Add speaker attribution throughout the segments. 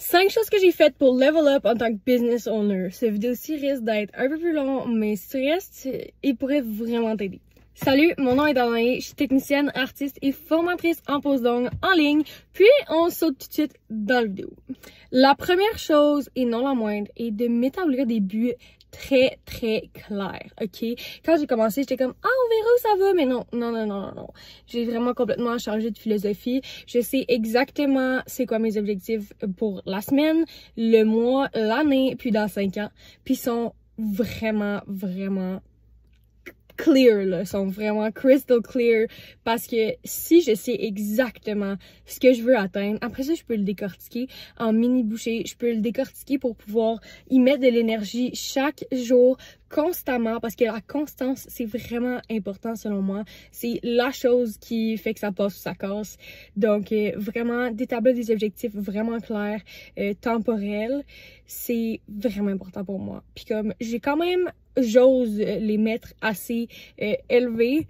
Speaker 1: 5 choses que j'ai faites pour level up en tant que business owner. Cette vidéo-ci risque d'être un peu plus long, mais si tu restes, il pourrait vraiment t'aider. Salut, mon nom est Danae, je suis technicienne, artiste et formatrice en pose d'ongles en ligne. Puis, on saute tout de suite dans la vidéo. La première chose, et non la moindre, est de m'établir des buts très clairs, ok? Quand j'ai commencé, j'étais comme, ah, on verra où ça va, mais non. J'ai vraiment complètement changé de philosophie. Je sais exactement c'est quoi mes objectifs pour la semaine, le mois, l'année, puis dans 5 ans. Puis ils sont vraiment clear, là, sont vraiment crystal clear, parce que si je sais exactement ce que je veux atteindre, après ça je peux le décortiquer en mini bouchées, je peux le décortiquer pour pouvoir y mettre de l'énergie chaque jour, constamment, parce que la constance c'est vraiment important selon moi, c'est la chose qui fait que ça passe ou ça casse. Donc vraiment d'établir des objectifs vraiment clairs, temporels, c'est vraiment important pour moi. Puis comme j'ai quand même, j'ose les mettre assez élevés,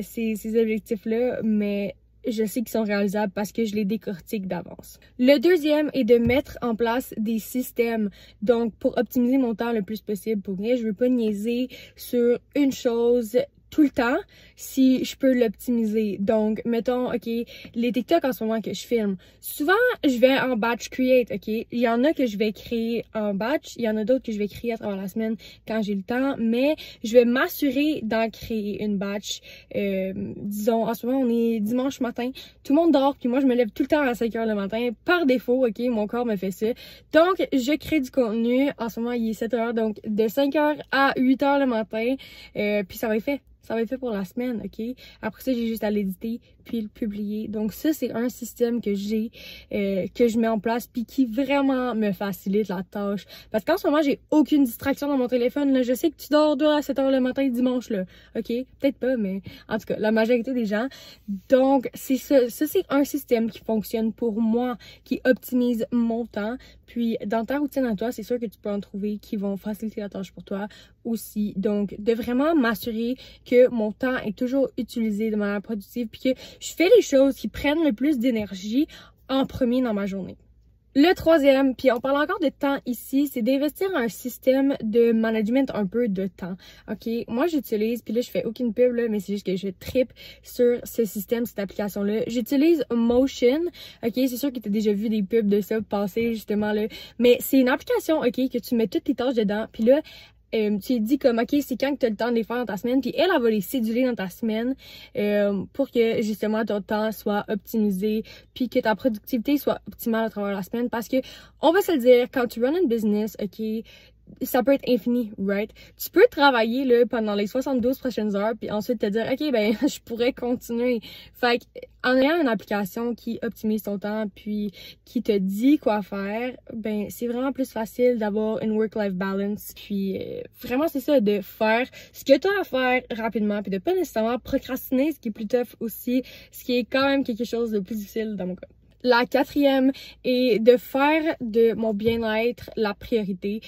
Speaker 1: ces objectifs-là, mais je sais qu'ils sont réalisables parce que je les décortique d'avance. Le deuxième est de mettre en place des systèmes. Donc, pour optimiser mon temps le plus possible, pour vrai, je veux pas niaiser sur une chose tout le temps si je peux l'optimiser. Donc, mettons, ok, les TikTok en ce moment que je filme, souvent, je vais en batch create, ok? Il y en a que je vais créer en batch, il y en a d'autres que je vais créer à travers la semaine quand j'ai le temps, mais je vais m'assurer d'en créer une batch. Disons, en ce moment, on est dimanche matin, tout le monde dort, puis moi, je me lève tout le temps à 5 heures le matin, par défaut, ok? Mon corps me fait ça. Donc, je crée du contenu. En ce moment, il est 7 heures, donc de 5 heures à 8 heures le matin, puis ça va être fait. Ça va être fait pour la semaine, ok? Après ça, j'ai juste à l'éditer puis le publier. Donc ça, c'est un système que j'ai, que je mets en place puis qui vraiment me facilite la tâche. Parce qu'en ce moment, j'ai aucune distraction dans mon téléphone. Là. Je sais que tu dors à 7 heures le matin dimanche, là. Ok? Peut-être pas, mais en tout cas, la majorité des gens. Donc, c'est ça. Ça, c'est un système qui fonctionne pour moi, qui optimise mon temps. Puis, dans ta routine à toi, c'est sûr que tu peux en trouver qui vont faciliter la tâche pour toi aussi. Donc, de vraiment m'assurer que mon temps est toujours utilisé de manière productive puis que je fais les choses qui prennent le plus d'énergie en premier dans ma journée. Le troisième, puis on parle encore de temps ici, c'est d'investir un système de management un peu de temps. Ok, moi j'utilise, puis là je fais aucune pub là, mais c'est juste que je trippe sur ce système, cette application-là. J'utilise Motion. Ok, c'est sûr que tu as déjà vu des pubs de ça passer justement là, mais c'est une application, ok, que tu mets toutes tes tâches dedans, puis là tu lui dis comme, ok, c'est quand que tu as le temps de les faire dans ta semaine, puis elle va les céduler dans ta semaine pour que justement ton temps soit optimisé, puis que ta productivité soit optimale à travers la semaine, parce que on va se le dire, quand tu run une business, ok, ça peut être infini, right? Tu peux travailler là pendant les 72 prochaines heures puis ensuite te dire, ok, ben je pourrais continuer. Fait en ayant une application qui optimise ton temps puis qui te dit quoi faire, ben c'est vraiment plus facile d'avoir une work-life balance. Puis vraiment c'est ça, de faire ce que tu as à faire rapidement puis de pas nécessairement procrastiner, ce qui est plus tough aussi, ce qui est quand même quelque chose de plus difficile dans mon cas. La quatrième est de faire de mon bien-être la priorité,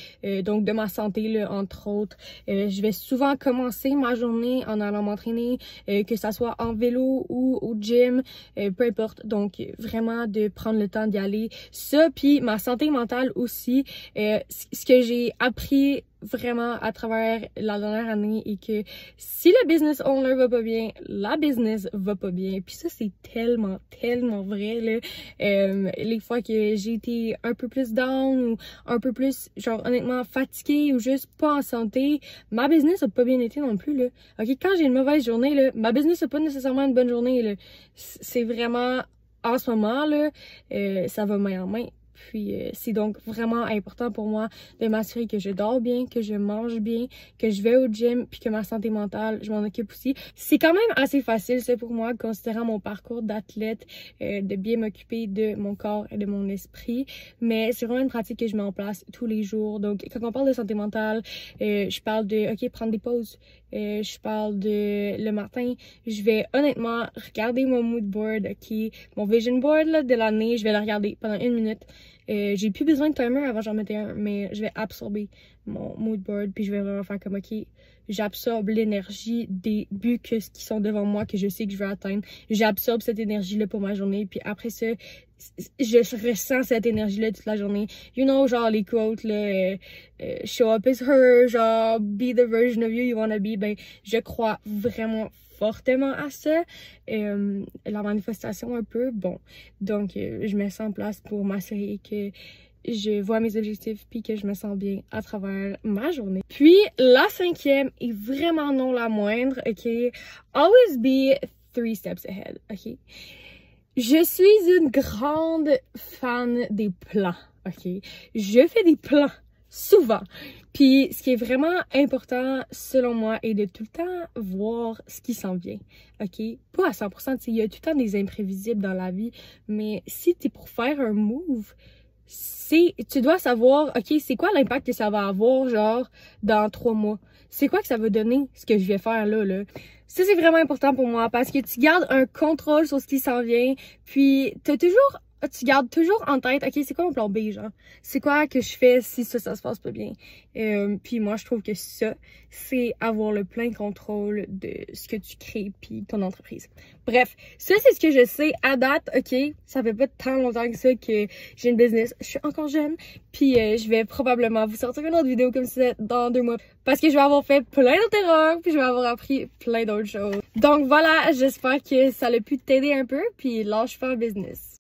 Speaker 1: donc de ma santé, là, entre autres. Je vais souvent commencer ma journée en allant m'entraîner, que ça soit en vélo ou au gym, peu importe. Donc, vraiment de prendre le temps d'y aller. Ça, puis ma santé mentale aussi, ce que j'ai appris vraiment à travers la dernière année et que si le business owner va pas bien, la business va pas bien. Puis ça, c'est tellement vrai, là. Les fois que j'ai été un peu plus down ou un peu plus, genre, honnêtement, fatiguée ou juste pas en santé, ma business a pas bien été non plus, là. Ok, quand j'ai une mauvaise journée, là, ma business a pas nécessairement une bonne journée, là. C'est vraiment, en ce moment, là, ça va main en main. Puis c'est donc vraiment important pour moi de m'assurer que je dors bien, que je mange bien, que je vais au gym, puis que ma santé mentale, je m'en occupe aussi. C'est quand même assez facile, ça, pour moi, considérant mon parcours d'athlète, de bien m'occuper de mon corps et de mon esprit. Mais c'est vraiment une pratique que je mets en place tous les jours. Donc, quand on parle de santé mentale, je parle de, ok, prendre des pauses. Je parle de le matin, je vais honnêtement regarder mon mood board, ok, mon vision board là, de l'année, je vais le regarder pendant 1 minute. J'ai plus besoin de timer, avant j'en mettais un, mais je vais absorber mon mood board puis je vais vraiment faire comme ok, j'absorbe l'énergie des buts qui sont devant moi, que je sais que je veux atteindre. J'absorbe cette énergie-là pour ma journée, puis après ça, je ressens cette énergie-là toute la journée. You know, genre les quotes, là, show up as her, genre be the version of you you wanna be. Ben, je crois vraiment fortement à ça. La manifestation un peu, bon. Donc, je me sens en place pour m'assurer que je vois mes objectifs puis que je me sens bien à travers ma journée. Puis, la 5e est vraiment non la moindre, ok? Always be 3 steps ahead, ok? Je suis une grande fan des plans, ok? Je fais des plans, souvent. Puis, ce qui est vraiment important, selon moi, est de tout le temps voir ce qui s'en vient, ok? Pas à 100%, il y a tout le temps des imprévisibles dans la vie, mais si t'es pour faire un move, tu dois savoir, ok, c'est quoi l'impact que ça va avoir, genre, dans 3 mois? C'est quoi que ça va donner, ce que je vais faire là? Ça, c'est vraiment important pour moi, parce que tu gardes un contrôle sur ce qui s'en vient, puis tu gardes toujours en tête, ok, c'est quoi mon plan B, genre? C'est quoi que je fais si ça se passe pas bien? Puis moi, je trouve que ça, c'est avoir le plein contrôle de ce que tu crées puis ton entreprise. Bref, ça, c'est ce que je sais à date, ok? Ça fait pas tant longtemps que ça que j'ai une business. Je suis encore jeune, puis je vais probablement vous sortir une autre vidéo comme ça dans 2 mois. Parce que je vais avoir fait plein d'autres erreurs, puis je vais avoir appris plein d'autres choses. Donc voilà, j'espère que ça a pu t'aider un peu, puis lâche pas le business.